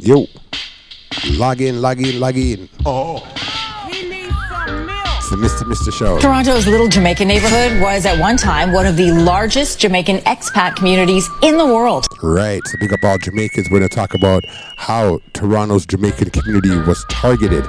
Yo, log in. Oh. It's the Mr. Show. Toronto's Little Jamaican neighborhood was at one time one of the largest Jamaican expat communities in the world. Right, so big up all Jamaicans. We're going to talk about how Toronto's Jamaican community was targeted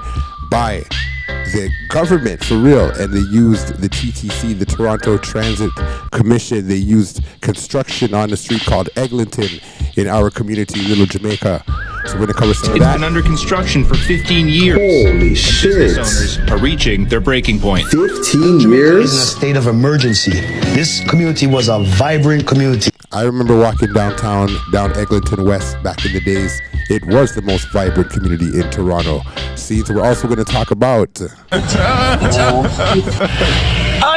by the government, for real, and they used the TTC, the Toronto Transit Commission. They used construction on a street called Eglinton in our community, Little Jamaica. So we're going to cover some of that. It's been under construction for 15 years. Holy shit. Business owners are reaching their breaking point. 15 years? It's in a state of emergency. This community was a vibrant community. I remember walking down Eglinton West back in the days. It was the most vibrant community in Toronto. See, so we're also going to talk about... I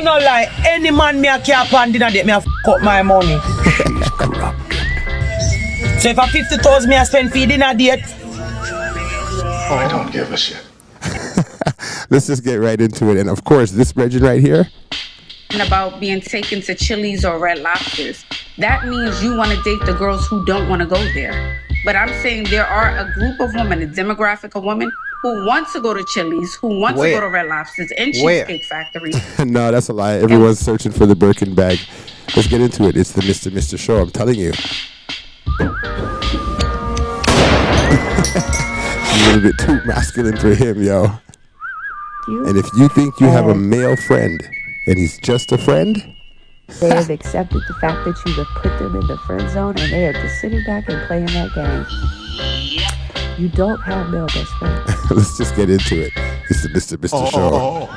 know, like, any man me a cap on dinner date, me a cut my money. So if I 50,000 me I spend for dinner date. I don't give a shit. Let's just get right into it. And of course, this Reggie right here. About being taken to Chili's or Red Lobsters. That means you want to date the girls who don't want to go there. But I'm saying there are a group of women, a demographic of women who want to go to Chili's, who want to go to Red Lobsters and Cheesecake Factory. No, that's a lie. Everyone's searching for the Birkin bag. Let's get into it. It's the Mr. Show. I'm telling you. A little bit too masculine for him, yo. And if you think you have a male friend and he's just a friend, they have accepted the fact that you have put them in the friend zone and they are just sitting back and playing that game. You don't have male best friends. Let's just get into it. It's the Mr. Show.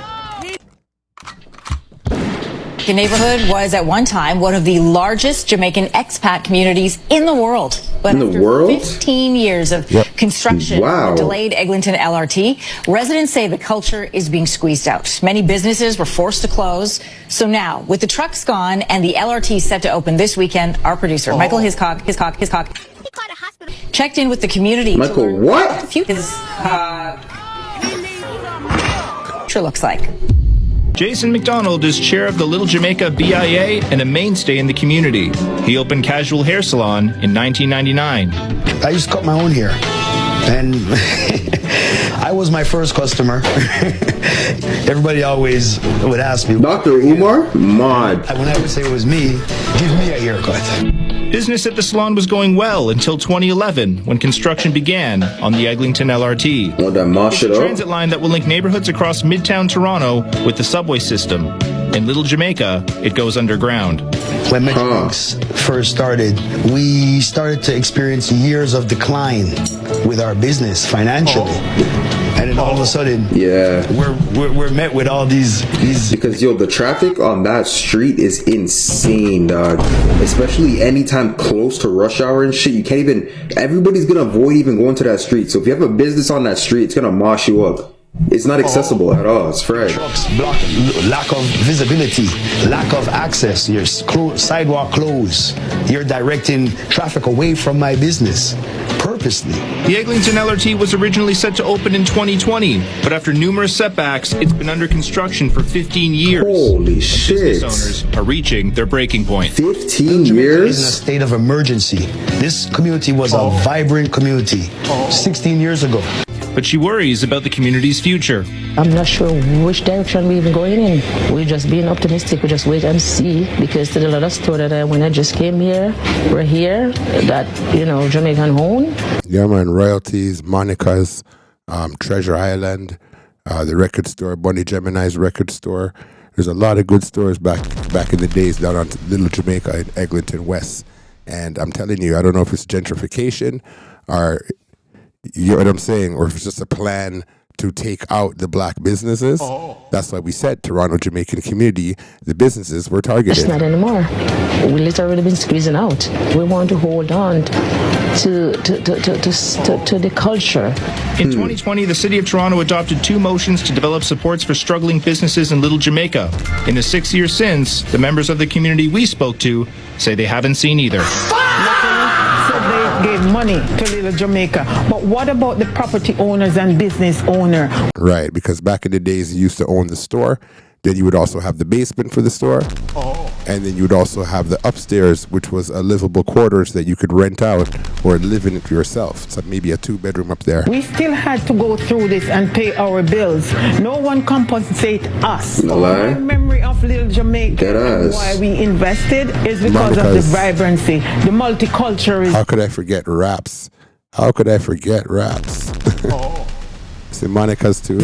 The neighborhood was at one time one of the largest Jamaican expat communities in the world. But in the after world? 15 years of construction, Wow. delayed Eglinton LRT, residents say the culture is being squeezed out. Many businesses were forced to close. So now, with the trucks gone and the LRT set to open this weekend, our producer, Michael Hiscock, checked in with the community. Michael, what? Future looks like. Jason McDonald is chair of the Little Jamaica BIA and a mainstay in the community. He opened Casual Hair Salon in 1999. I used to cut my own hair. And I was my first customer. Everybody always would ask me, Dr. Umar? Mod. when I would say it was me, give me a haircut. Business at the salon was going well until 2011, when construction began on the Eglinton LRT. Oh, that mosh It's it a up? transit line that will link neighborhoods across Midtown Toronto with the subway system. In Little Jamaica, it goes underground. When Metrolux first started, we started to experience years of decline with our business financially. And then all of a sudden, we're met with all these. Because, yo, the traffic on that street is insane, dog. Especially anytime close to rush hour and shit. You can't even... Everybody's gonna avoid even going to that street. So if you have a business on that street, it's gonna mosh you up. It's not accessible at all. It's fresh. Trucks block, lack of visibility, lack of access. Your sidewalk closed. You're directing traffic away from my business purposely. The Eglinton LRT was originally set to open in 2020, but after numerous setbacks, it's been under construction for 15 years. Holy shit. Business owners are reaching their breaking point. 15 It's in a years? state of emergency. This community was a vibrant community 16 years ago. But she worries about the community's future. I'm not sure which direction we're even going in. We're just being optimistic. We just wait and see, because to the other store that when I just came here, we're here, that, Jamaican own. Yeah, man, royalties, Monica's, Treasure Island, the record store, Bunny Gemini's record store. There's a lot of good stores back in the days down on Little Jamaica in Eglinton West. And I'm telling you, I don't know if it's gentrification or... You know what I'm saying? Or if it's just a plan to take out the black businesses. That's why we said Toronto Jamaican community, the businesses were targeted. It's not anymore. We literally been squeezing out. We want to hold on to the culture. In 2020, the City of Toronto adopted 2 motions to develop supports for struggling businesses in Little Jamaica. In the 6 years since, the members of the community we spoke to say they haven't seen either. Gave money to Little Jamaica. But what about the property owners and business owner? Right, because back in the days, you used to own the store. Then you would also have the basement for the store. And then you'd also have the upstairs, which was a livable quarters that you could rent out or live in it yourself. So maybe a 2-bedroom up there. We still had to go through this and pay our bills. No one compensate us. No lie. Our memory of Little Jamaica and why we invested is because of the vibrancy, the multiculturalism. How could I forget raps? How could I forget raps? See, Monica's too.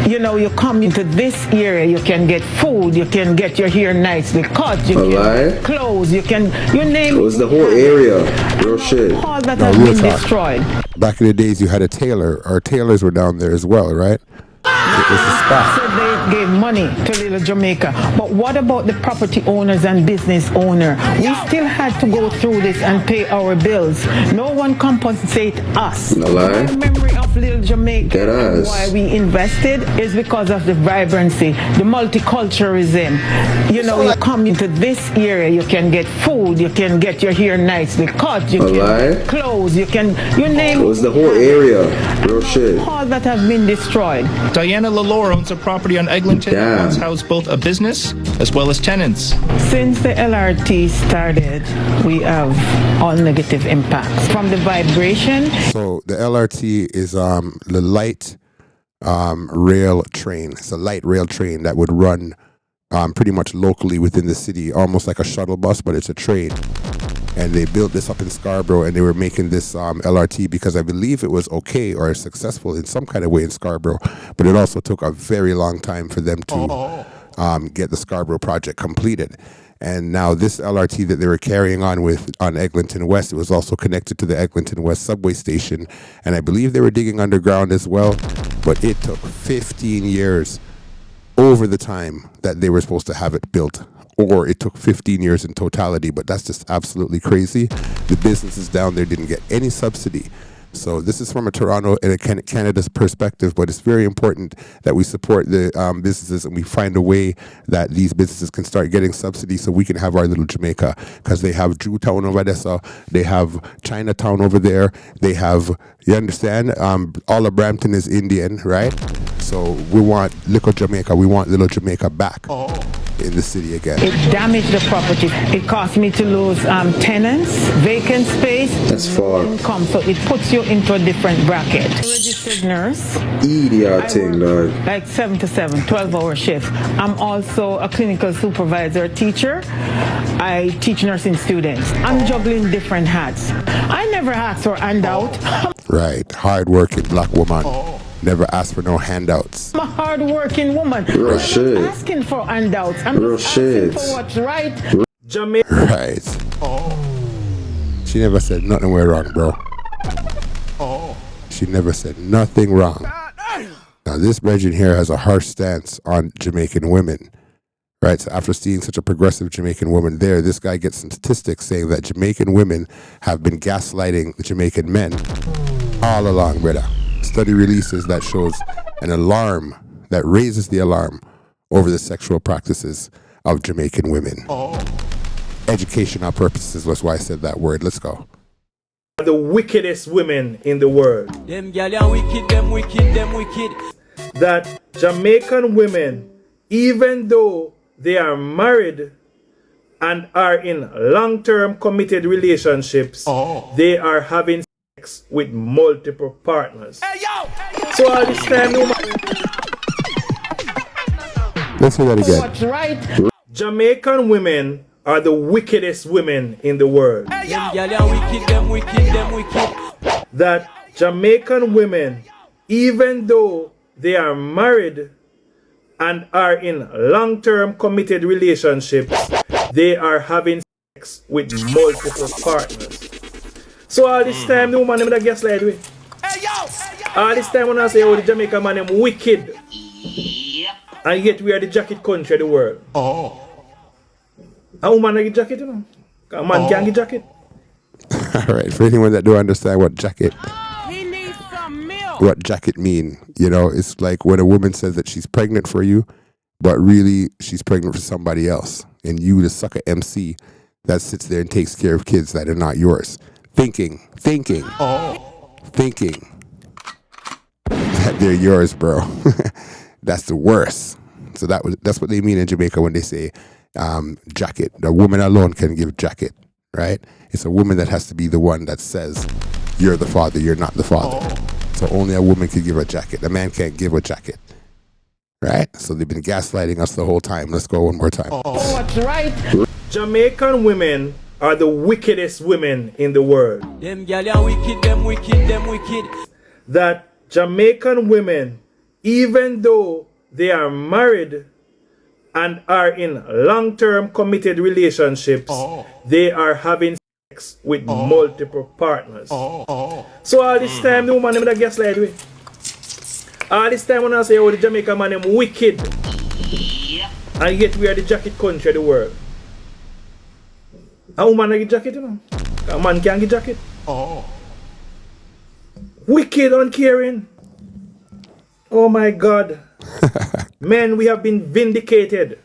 You know, you come into this area, you can get food, you can get your hair nicely cut, you can get clothes, you name it. It was the whole area. Real shit. All that has been destroyed. Back in the days, you had a tailor. Our tailors were down there as well, right? It was the spot. So they gave money to Little Jamaica. But what about the property owners and business owner? We still had to go through this and pay our bills. No one compensate us. No lie. Our memory of Little Jamaica and why we invested is because of the vibrancy, the multiculturalism. You know, you come into this area, you can get food, you can get your hair nicely cut, you can get clothes, you name it. It was the whole area. Real shit. All that has been destroyed. Diana Lalore owns a property on Eglinton that once housed both a business as well as tenants. Since the LRT started, we have all negative impacts from the vibration. So the LRT is the light rail train. It's a light rail train that would run pretty much locally within the city, almost like a shuttle bus, but it's a train. And they built this up in Scarborough, and they were making this LRT because I believe it was okay or successful in some kind of way in Scarborough, but it also took a very long time for them to get the Scarborough project completed. And now this LRT that they were carrying on Eglinton West, it was also connected to the Eglinton West subway station, and I believe they were digging underground as well, but it took 15 years over the time that they were supposed to have it built. Or it took 15 years in totality, but that's just absolutely crazy. The businesses down there didn't get any subsidy. So this is from a Toronto and a Canada's perspective, but it's very important that we support the businesses and we find a way that these businesses can start getting subsidy so we can have our little Jamaica, because they have Jewtown over there, so they have Chinatown over there, they have, you understand, all of Brampton is Indian, right? So we want little Jamaica, we want little Jamaica back in the city again. It damaged the property. It caused me to lose tenants, vacant space. That's far. Income, so it puts you into a different bracket. Registered nurse. Thing, dog. Like 7 to 7, 12-hour shifts. I'm also a clinical supervisor, teacher. I teach nursing students. I'm juggling different hats. I never asked for handout. Right, hard-working black woman. Never asked for no handouts. I'm a hard-working woman. Real shit. I'm not asking for handouts. I'm just asking for what's right. Right. She never said nothing went wrong, bro. She never said nothing wrong. Now, this Bridget here has a harsh stance on Jamaican women. Right, so after seeing such a progressive Jamaican woman there, this guy gets some statistics saying that Jamaican women have been gaslighting the Jamaican men all along, brother. Study releases that shows an alarm that raises the alarm over the sexual practices of Jamaican women. Educational purposes was why I said that word. Let's go. The wickedest women in the world. Them gyal are wicked, them wicked, them wicked. That Jamaican women, even though they are married and are in long-term committed relationships, they are having with multiple partners. So all this time, let's hear that again. What's right? Jamaican women are the wickedest women in the world. That Jamaican women, even though they are married and are in long-term committed relationships, they are having sex with multiple partners. So all this time, the woman them that gaslight we. All this time when I say, oh, the Jamaican man them wicked. And yet we are the jacket country of the world. A woman get jacket, you know. A man can't get jacket. Alright, for anyone that don't understand what jacket mean, you know, it's like when a woman says that she's pregnant for you, but really she's pregnant for somebody else. And you, the sucker MC, that sits there and takes care of kids that are not yours. Thinking that they're yours, bro. That's the worst. So that's what they mean in Jamaica when they say jacket. The woman alone can give jacket, right? It's a woman that has to be the one that says, you're the father, you're not the father. So only a woman can give a jacket. A man can't give a jacket, right? So they've been gaslighting us the whole time. Let's go one more time. Oh, that's right. Jamaican women are the wickedest women in the world. Them gal are wicked, them wicked, them wicked. That Jamaican women, even though they are married and are in long-term committed relationships, they are having sex with multiple partners. So all this time, the woman them that gaslight with. All this time when I say, oh, the Jamaican man them wicked. And yet we are the jacket country of the world. A woman get jacket, you know. A man can't get jacket. Wicked, uncaring. Oh my God. Men, we have been vindicated.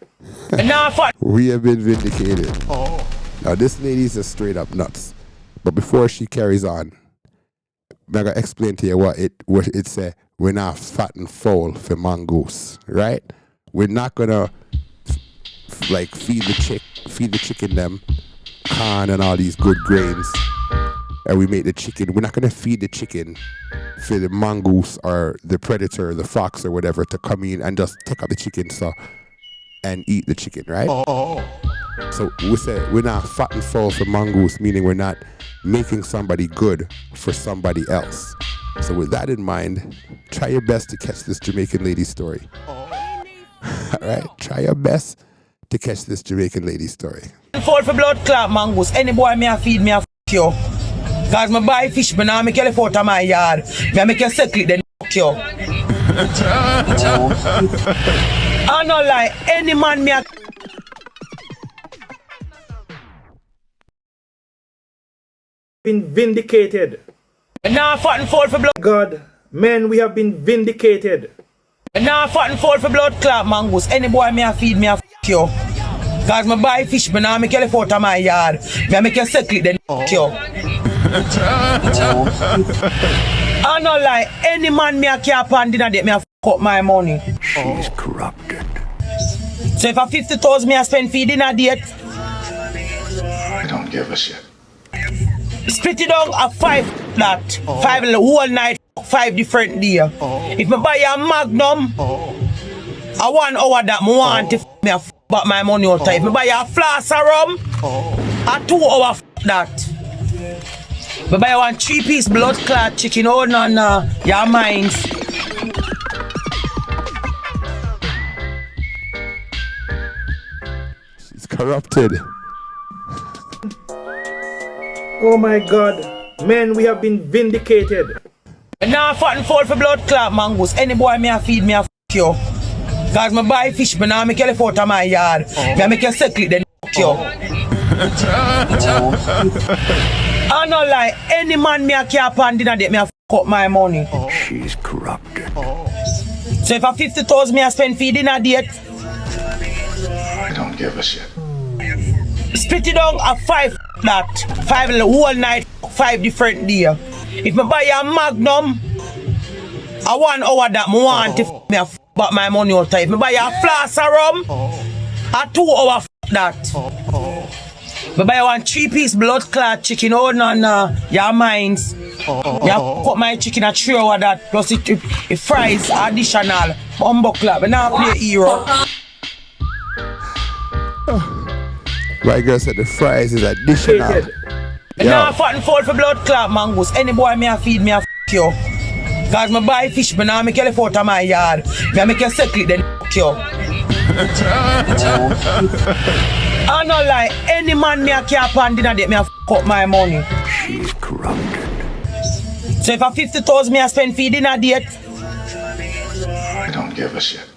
We have been vindicated. Now this lady is just straight up nuts. But before she carries on, I'm gonna explain to you what it say. We're not fatten fowl for mongoose, right? We're not gonna like feed the chicken them corn and all these good grains, and we make the chicken. We're not gonna feed the chicken for the mongoose or the predator, the fox or whatever, to come in and just take up the chicken and eat the chicken, right? So we say we're not fatten fowl for mongoose, meaning we're not making somebody good for somebody else. So with that in mind, try your best to catch this Jamaican lady story. All right, try your best to catch this Jamaican lady story. Fall for blood clot mongoose. Any boy me a feed me a you. Cause me buy fish, me now make you out of my yard. Me make you settle it then you. I no lie, any man me a been vindicated. Now fatten fall for blood. God, men, we have been vindicated. Now fatten fall for blood clot mongoose. Any boy me a feed me a you. Cause me buy fish, me now make you out of my yard. Me make you settle it then you. I no lie, any man me a care upon dinner date me a up my money. She's corrupted. So if a 50,000 me a spend for dinner date, I don't give a shit. split it down a 5 that. 5 whole night, 5 different day. If me buy a magnum, a 1 hour that me want to me a back my money out. If me buy a flask of rum, a 2 hour that. Me buy one 3-piece blood clot chicken. Oh no, your minds. She's corrupted. Oh my God, men, we have been vindicated. Now fatten fall for blood clot mongoose. Any boy me a feed me a you. Cause me buy fish, me now make you out of my yard. Me make you settle it then you. I no lie, any man me a care upon dinner date me a up my money. She's corrupted. So if a 50,000 me a spend for dinner date, I don't give a shit. split it down a 5 that. 5 whole night, 5 different day. If me buy a magnum, a 1 hour that me want to me a back my money out. If me buy a flask of rum, a 2 hour that. Me buy one 3-piece blood clot chicken. Oh no, your minds. You cut my chicken a 3 hour that. Plus it fries additional. Bumbo clap. Me now play hero. My girl said the fries is additional. Now fatten fall for blood clot mongoose. Any boy me a feed me a you. Cause me buy fish, me now make you out of my yard. Me make you settle it then you. I no lie, any man me a care upon dinner date me a up my money. She's corrupted. So if a 50,000 me a spend for dinner date, I don't give a shit.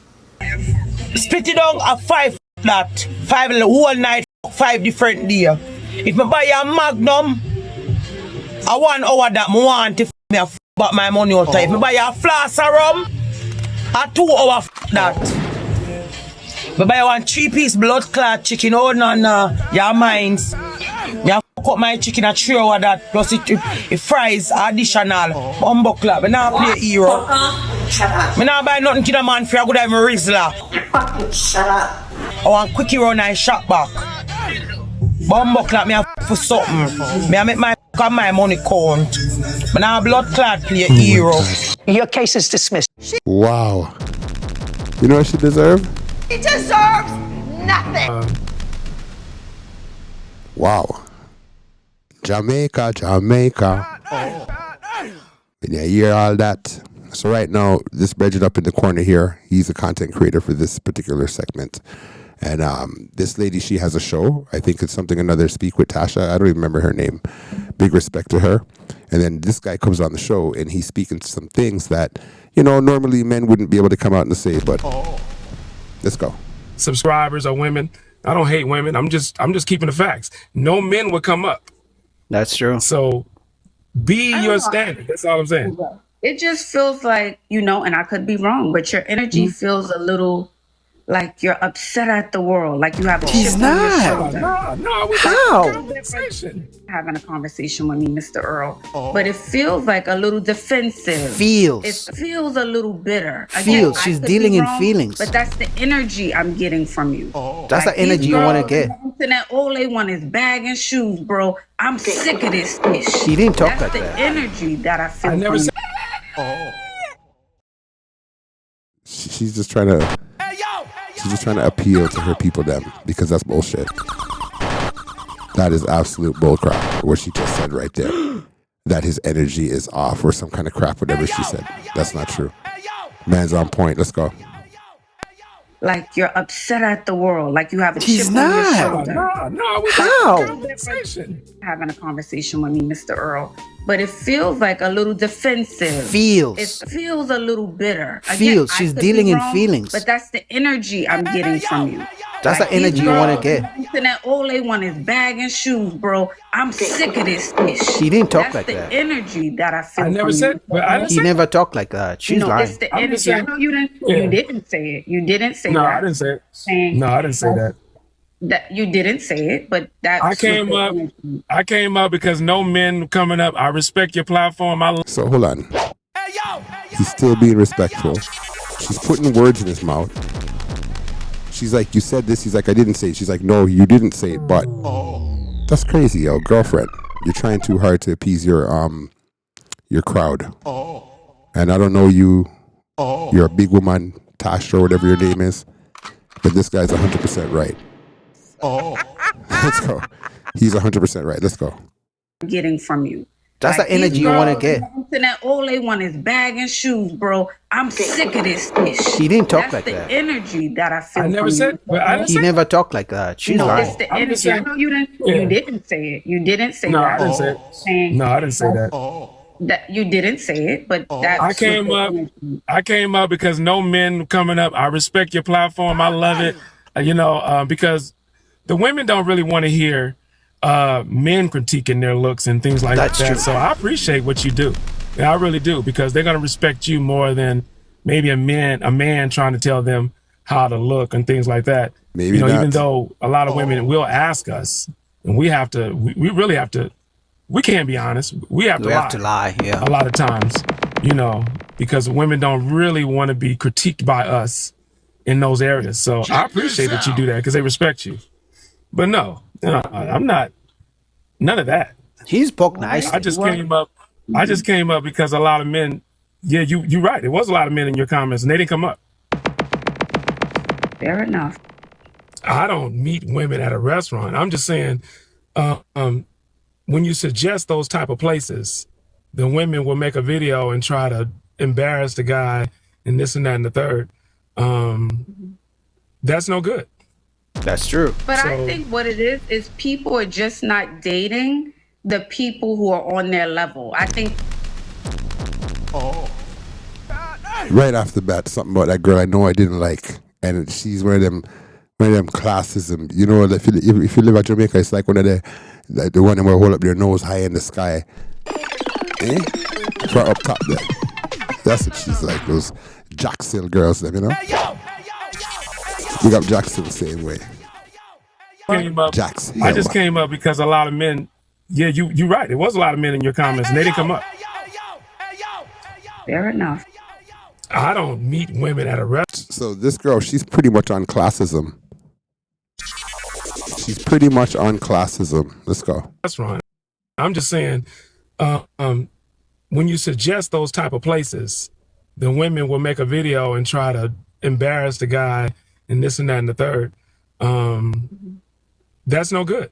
split it down a 5 that. 5 whole night, 5 different day. If me buy a magnum, a 1 hour that me want to me a back my money out. If me buy a flask of rum, a 2 hour that. Me buy one 3-piece blood clot chicken. Oh no, your minds. Me a cut my chicken a 3 hour that. Plus it fries additional. Bumbo clap. Me now play hero. Me now buy nothing to the man for a good time Rizzler. Shut up. I want quickie run and shot back. Bumbo clap me for something. Me I make my money count. But now blood clot play a hero. Your case is dismissed. Wow. You know what she deserved? She deserves nothing. Wow. Jamaica. And yeah, you hear all that. So right now, this Bridget up in the corner here, he's a content creator for this particular segment. And this lady, she has a show. I think it's something another Speak with Tasha. I don't even remember her name. Big respect to her. And then this guy comes on the show and he's speaking to some things that, you know, normally men wouldn't be able to come out and say, but let's go. Subscribers are women. I don't hate women. I'm just keeping the facts. No men would come up. That's true. So be your standard. That's all I'm saying. It just feels like, you know, and I could be wrong, but your energy feels a little like you're upset at the world, like you have a chip on your shoulder. No, we having a conversation with me, Mr. Earl, but it feels like a little defensive. It feels a little bitter. Again, She's dealing in feelings. But that's the energy I'm getting from you. That's the energy you want to get. That all they want is bag and shoes, bro. I'm sick of this ish. She didn't talk that's like the that. energy that I feel. I never said. She's just trying to. She's just trying to appeal to her people, them, because that's bullshit. That is absolute bullcrap. What she just said right there, that his energy is off or some kind of crap, whatever she said. That's not true. Man's on point. Let's go. Like you're upset at the world, like you have a chip on your shoulder. Having a conversation with me, Mr. Earl, but it feels like a little defensive. It feels a little bitter. Again, She's dealing in feelings. But that's the energy I'm getting from you. That's the energy you want to get. That all they want is bag and shoes, bro. I'm sick of this ish. She didn't talk like that. That's the energy that I feel. I never said. He never talked like that. She's lying. It's the energy. I know you didn't. You didn't say it. You didn't say that. No, I didn't say it. No, I didn't say that. That you didn't say it, but that I came up because no men coming up. I respect your platform. So hold on. He's still being respectful. She's putting words in his mouth. She's like, you said this. He's like, I didn't say it. She's like, no, you didn't say it, but that's crazy, yo, girlfriend. You're trying too hard to appease your crowd. And I don't know you. You're a big woman, Tasha, or whatever your name is. But this guy's 100% right. Let's go. He's 100% right. Let's go. Getting from you. That's the energy you want to get. That all they want is bag and shoes, bro. I'm sick of this ish. She didn't talk like that. that. The energy that I feel. I never said. He never talked like that. She's lying. It's the energy. I know you didn't. You didn't say it. You didn't say that. No, I didn't say it. No, I didn't say that. That you didn't say it, but that I came up because no men coming up. I respect your platform. I love it. Because the women don't really want to hear men critiquing their looks and things like that. True. So I appreciate what you do. Yeah, I really do, because they're gonna respect you more than maybe a man trying to tell them how to look and things like that. Maybe not. Even though a lot of women will ask us, and we really have to. We can't be honest. We have to lie. Yeah. A lot of times, because women don't really want to be critiqued by us in those areas. So I appreciate that you do that because they respect you. But no, I'm not. None of that. He's spoke nice. I just came up because a lot of men. Yeah, you're right. There was a lot of men in your comments, and they didn't come up. Fair enough. I don't meet women at a restaurant. I'm just saying, when you suggest those type of places, the women will make a video and try to embarrass the guy and this and that and the third. That's no good. That's true. But I think what it is people are just not dating the people who are on their level. I think. Right off the bat, something about that girl I know I didn't like, and she's one of them classism. If you live at Jamaica, it's like one of the one that will hold up their nose high in the sky, for up top there. That's what she's like. Those Jackson girls, them, Big up Jackson the same way. Jackson. I just came up because a lot of men. Yeah, you're right. There was a lot of men in your comments, and they didn't come up. Fair enough. I don't meet women at a restaurant. So this girl, she's pretty much on classism. He's pretty much on classism. Let's go. Restaurant. I'm just saying, when you suggest those type of places, the women will make a video and try to embarrass the guy and this and that and the third. That's no good.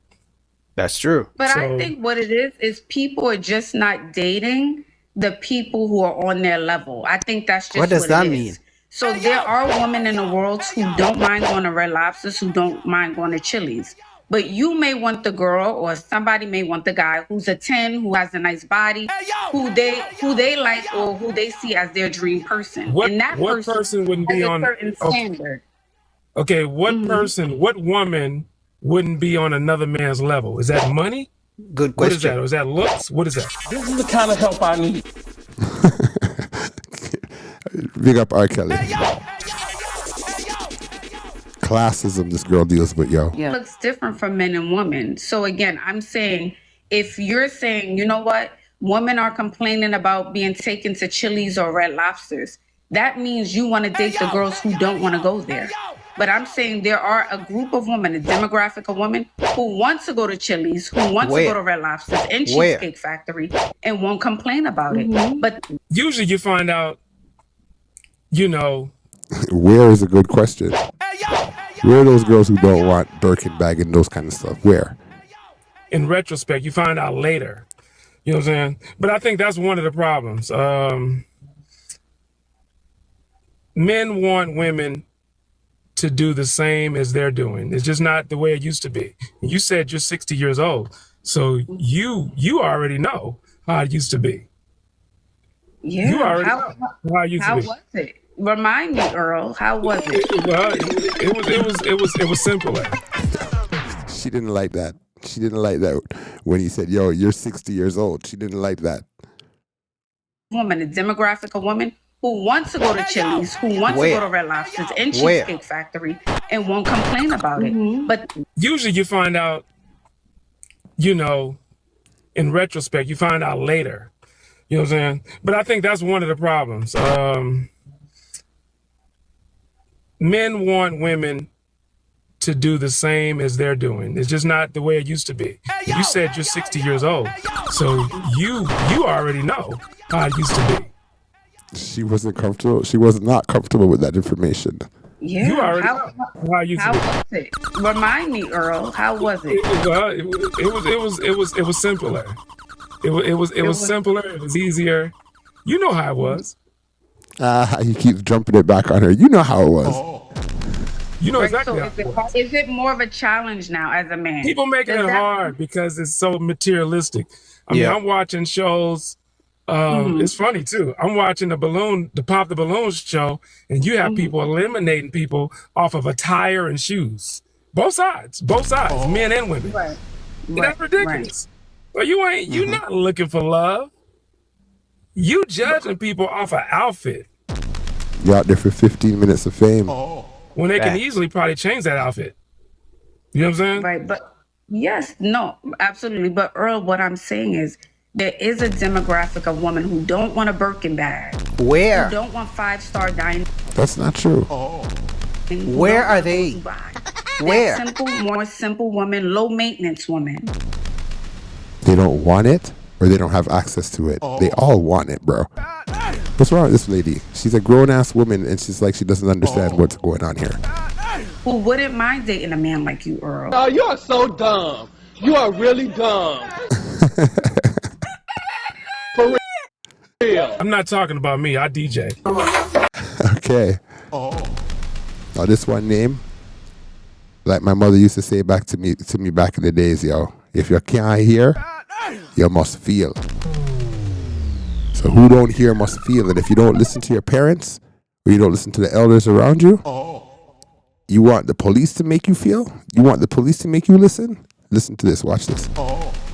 That's true. But I think what it is people are just not dating the people who are on their level. I think that's just what does that mean? So there are women in the world who don't mind going to Red Lobsters, who don't mind going to Chili's. But you may want the girl, or somebody may want the guy who's a 10, who has a nice body, who they like, or who they see as their dream person. What, and that what person wouldn't be on a certain standard. Okay, what person, what woman wouldn't be on another man's level? Is that money? Good What is question. that? Is that looks? What is that? This is the kind of help I need. Big up R. Kelly. Classism this girl deals with, yo. It looks different from men and women. So again, I'm saying, if you're saying, you know what, women are complaining about being taken to Chili's or Red Lobsters, that means you want to date the girls who don't want to go there. But I'm saying there are a group of women, a demographic of women who want to go to Chili's, who want to go to Red Lobsters and Cheesecake Factory and won't complain about it. But usually you find out, you know. Where is a good question. Where are those girls who don't want Birkin bag and those kind of stuff? Where? In retrospect, you find out later. You know what I'm saying? But I think that's one of the problems. Men want women to do the same as they're doing. It's just not the way it used to be. You said you're 60 years old, so you already know how it used to be. Yeah, you already know how it used to be. How was it? Remind me, Earl. How was it? Well, it was simpler. She didn't like that. She didn't like that when he said, "Yo, you're 60 years old." She didn't like that. Woman, a demographic of women who wants to go to Chili's, who wants to go to Red Lobsters and Cheesecake Factory and won't complain about it. But usually you find out, you know, in retrospect, you find out later. You know what I'm saying? But I think that's one of the problems. Men want women to do the same as they're doing. It's just not the way it used to be. You said you're 60 years old, so you already know how it used to be. She wasn't comfortable. She was not comfortable with that information. yeah, You already know how it used to how be. was it? Remind me, Earl. How was it? It was simpler. It was simpler. It was easier. You know how it was. He keeps jumping it back on her. You know how it was. You know Right, exactly so how it was. is it more of a challenge now as a man? People making Does it that- hard because it's so materialistic. I mean, I'm watching shows. It's funny too. I'm watching the Pop the Balloon show, and you have people eliminating people off of attire and shoes. Both sides, men and women. Right. That's ridiculous. But you're not looking for love. You judging people off an outfit You're out there for 15 minutes of fame. when they can easily probably change that outfit. You know what I'm saying? Right, but yes, no, absolutely. But Earl, what I'm saying is there is a demographic of women who don't want a Birkin bag. Where? Who don't want 5-star dining. That's not true. Where are they? Where? Simple, more simple women, low maintenance women. They don't want it, or they don't have access to it. They all want it, bro. What's wrong with this lady? She's a grown-ass woman, and she's like, she doesn't understand what's going on here. Who wouldn't mind dating a man like you, Earl? Oh, you are so dumb. You are really dumb. For real. I'm not talking about me. I DJ. Okay. Now this one name, like my mother used to say back to me back in the days, yo. If you can't hear, you must feel. So who don't hear must feel. And if you don't listen to your parents, or you don't listen to the elders around you, you want the police to make you feel? You want the police to make you listen? Listen to this. Watch this.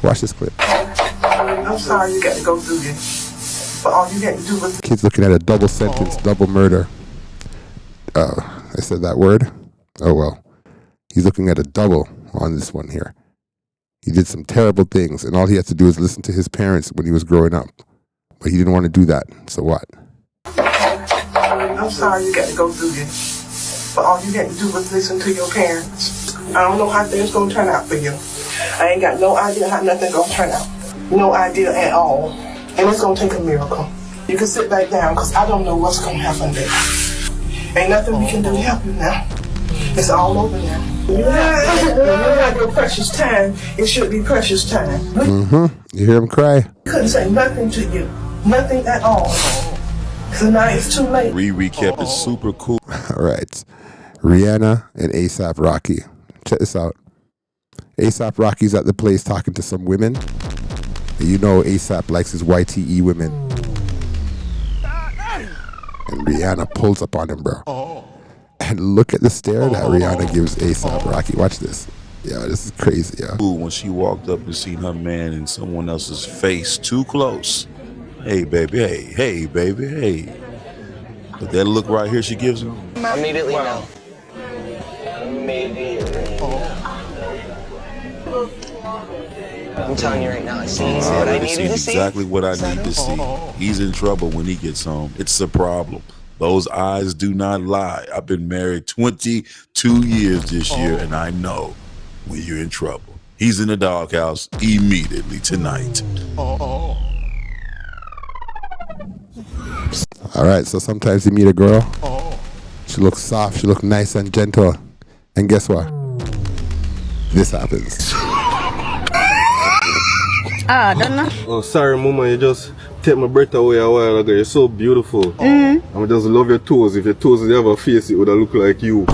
Watch this clip. I'm sorry you got to go through this. But all you got to do was... Kid's looking at a double sentence, double murder. I said that word? Oh well. He's looking at a double on this one here. He did some terrible things, and all he had to do is listen to his parents when he was growing up. But he didn't want to do that, so what? I'm sorry you got to go through this. But all you got to do was listen to your parents. I don't know how things gonna turn out for you. I ain't got no idea how nothing gonna turn out. No idea at all. And it's gonna take a miracle. You can sit back down, because I don't know what's gonna happen next. Ain't nothing we can do to help you now. It's all over now. When you have your precious time, it should be precious time. You hear him cry? Couldn't say nothing to you. Nothing at all. So now it's too late. Riri kept it super cool. All right. Rihanna and A$AP Rocky. Check this out. A$AP Rocky's at the place talking to some women. You know A$AP likes his YTE women. And Rihanna pulls up on him, bro. And look at the stare that Rihanna gives A$AP Rocky. Watch this. Yeah, this is crazy, yeah. When she walked up and seen her man in someone else's face too close. Hey, baby, hey, baby, hey. But that look right here she gives him. Immediately no. I'm telling you right now, I see what I needed to see. Exactly what I need to see. He's in trouble when he gets home. It's a problem. Those eyes do not lie. I've been married 22 years this year, and I know when you're in trouble. He's in the doghouse immediately tonight. All right, so sometimes you meet a girl. She looks soft, she looks nice and gentle. And guess what? This happens. I don't know. Oh, sorry, Mama, you just take my breath away a while ago. You're so beautiful. I just love your toes. If your toes didn't have a face, it would have looked like you.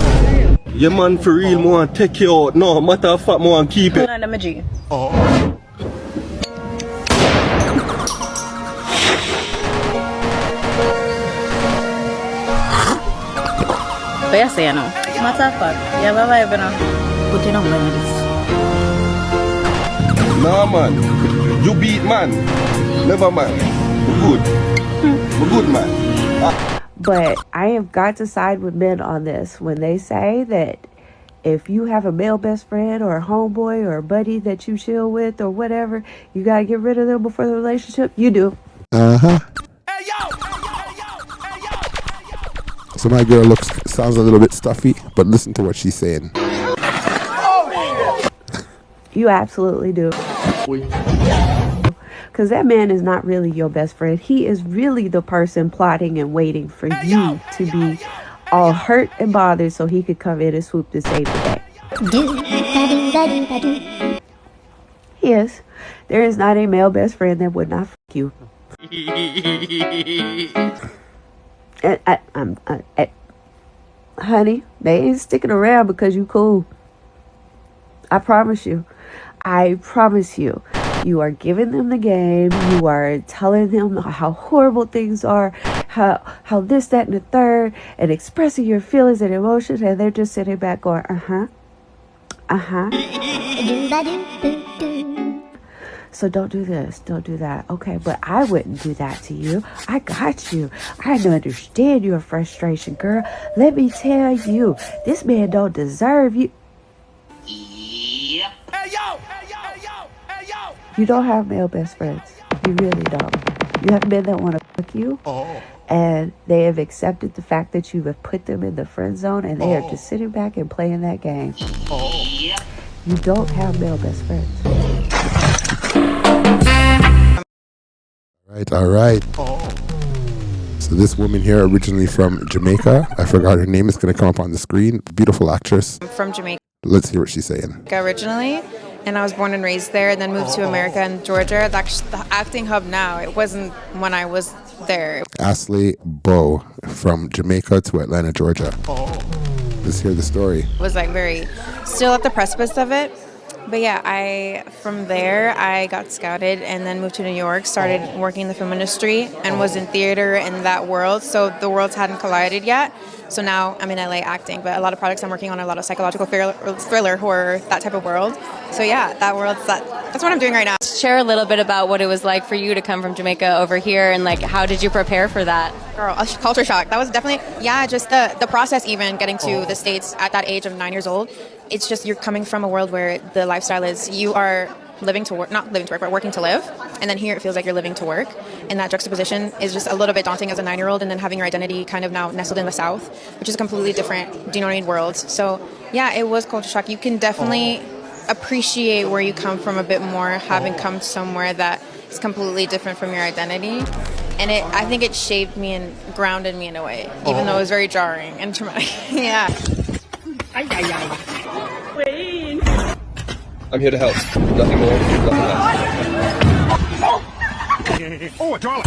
Yeah, man, for real, I want to take you out. No, matter of fact, I want to keep it. But yes, you know. Matter of fact, you have a vibe, you know. But you don't know this. Nah, man. You beat man. Never mind. We're good. We're good, man. But I have got to side with men on this when they say that if you have a male best friend or a homeboy or a buddy that you chill with or whatever, you got to get rid of them before the relationship. You do. So my girl sounds a little bit stuffy, but listen to what she's saying. You absolutely do. Because that man is not really your best friend. He is really the person plotting and waiting for you to be all hurt and bothered so he could come in and swoop to save the day. Yes, there is not a male best friend that would not fuck you. Honey, they ain't sticking around because you cool. I promise you. I promise you. You are giving them the game. You are telling them how horrible things are, how this, that, and the third, and expressing your feelings and emotions, and they're just sitting back going, So don't do this, don't do that. Okay, but I wouldn't do that to you. I got you. I understand your frustration, girl. Let me tell you, this man don't deserve you. You don't have male best friends. You really don't. You have men that want to fuck you, and they have accepted the fact that you have put them in the friend zone, and they are just sitting back and playing that game. You don't have male best friends. All right. So this woman here, originally from Jamaica, I forgot her name. It's going to come up on the screen. Beautiful actress. I'm from Jamaica Let's hear what she's saying. originally, and I was born and raised there, and then moved to America and Georgia. That's the acting hub now. It wasn't when I was there. Ashley Bow from Jamaica to Atlanta, Georgia. Let's hear the story. It was like very still at the precipice of it. But yeah, from there I got scouted and then moved to New York, started working in the film industry and was in theater in that world. So the worlds hadn't collided yet. So now I'm in LA acting, but a lot of projects I'm working on are a lot of psychological thriller, horror, that type of world. So yeah, that's what I'm doing right now. Share a little bit about what it was like for you to come from Jamaica over here, and like how did you prepare for that? Girl, a culture shock. That was definitely, just the process even getting to the States at that age of 9 years old. It's just you're coming from a world where the lifestyle is you are living to work, not living to work, but working to live. And then here it feels like you're living to work. and that juxtaposition is just a little bit daunting as a 9-year-old, and then having your identity kind of now nestled in the South, which is a completely different, do you know what I mean, worlds. So yeah, it was culture shock. You can definitely appreciate where you come from a bit more, having come somewhere that is completely different from your identity. And I think it shaped me and grounded me in a way, even though it was very jarring and traumatic. Yeah. I'm here to help. Nothing more, nothing less. Oh, darling.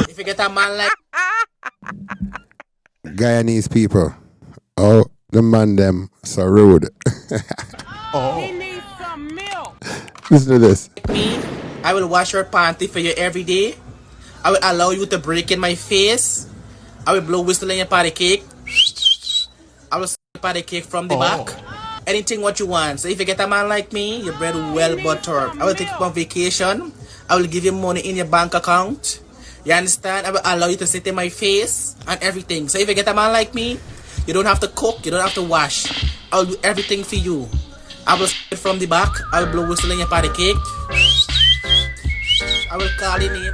If you get a man like Guyanese people. Oh, the man them so rude. He needs some milk. Listen to this. me, I will wash your panty for you every day. I will allow you to break in my face. I will blow whistle in your party cake. I will suck your party cake from the back. Anything what you want. So if you get a man like me, your bread well buttered. I will take you on vacation. I will give you money in your bank account. You understand? I will allow you to sit in my face and everything. So if you get a man like me, you don't have to cook, you don't have to wash. I will do everything for you. I will sit from the back. I will blow whistle in your party cake. I will call your name.